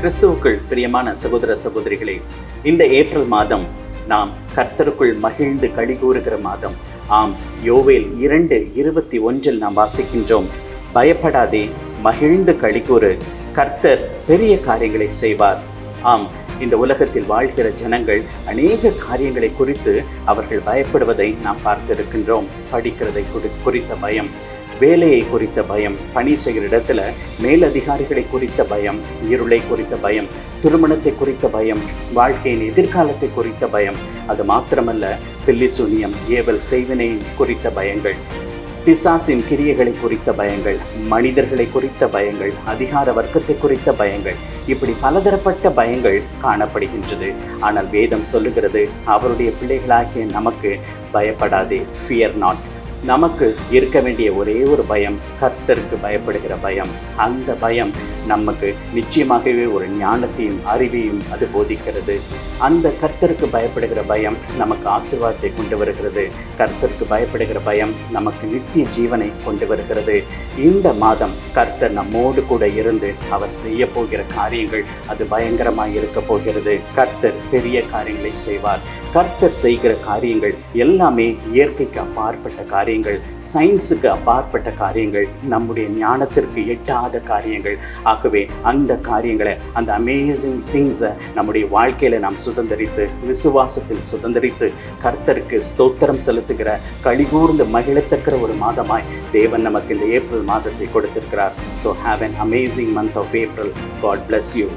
கிறிஸ்துவுக்குள் பிரியமான சகோதர சகோதரிகளே, இந்த ஏப்ரல் மாதம் நாம் கர்த்தருக்குள் மகிழ்ந்து களிகூறுகிற மாதம். ஆம், யோவேல் 2:21 நாம் வாசிக்கின்றோம், பயப்படாதே, மகிழ்ந்து களிகூறு, கர்த்தர் பெரிய காரியங்களை செய்வார். ஆம், இந்த உலகத்தில் வாழ்கிற ஜனங்கள் அநேக காரியங்களை குறித்து அவர்கள் பயப்படுவதை நாம் பார்த்திருக்கின்றோம். படிக்கிறதை குறித்த பயம், வேலையை குறித்த பயம், பணி செய்கிற இடத்துல மேலதிகாரிகளை குறித்த பயம், இருளை குறித்த பயம், திருமணத்தை குறித்த பயம், வாழ்க்கையின் எதிர்காலத்தை குறித்த பயம். அது மாத்திரமல்ல, பில்லி சூனியம், ஏவல் செய்வினை குறித்த பயங்கள், பிசாசின் கிரியைகளை குறித்த பயங்கள், மனிதர்களை குறித்த பயங்கள், அதிகார வர்க்கத்தை குறித்த பயங்கள், இப்படி பலதரப்பட்ட பயங்கள் காணப்படுகின்றது. ஆனால் வேதம் சொல்லுகிறது, அவருடைய பிள்ளைகளாகிய நமக்கு பயப்படாதே, ஃபியர் நாட். நமக்கு இருக்க வேண்டிய ஒரே ஒரு பயம், கர்த்தருக்கு பயப்படுகிற பயம். அந்த பயம் நமக்கு நிச்சயமாகவே ஒரு ஞானத்தையும் அறிவையும் அது போதிக்கிறது. அந்த கர்த்தருக்கு பயப்படுகிற பயம் நமக்கு ஆசீர்வாதத்தை கொண்டு வருகிறது. கர்த்தருக்கு பயப்படுகிற பயம் நமக்கு நித்திய ஜீவனை கொண்டு வருகிறது. இந்த மாதம் கர்த்தர் நம்மோடு கூட இருந்து அவர் செய்ய போகிற காரியங்கள் அது பயங்கரமாக இருக்க போகிறது. கர்த்தர் பெரிய காரியங்களை செய்வார். கர்த்தர் செய்கிற காரியங்கள் எல்லாமே இயற்கைக்கு அப்பாற்பட்ட காரியங்கள், சயின்ஸுக்கு அப்பாற்பட்ட காரியங்கள், நம்முடைய ஞானத்திற்கு எட்டாத காரியங்கள். ஆகவே அந்த காரியங்களை, அந்த அமேசிங் திங்ஸை நம்முடைய வாழ்க்கையில் நாம் சுதந்திரித்து, விசுவாசத்தில் சுதந்திரித்து, கர்த்தருக்கு ஸ்தோத்திரம் செலுத்துகிற, களிகூர்ந்து மகிழத்தக்கிற ஒரு மாதமாய் தேவன் நமக்கு இந்த ஏப்ரல் மாதத்தை கொடுத்திருக்கிறார். So have an amazing month of April. God bless you.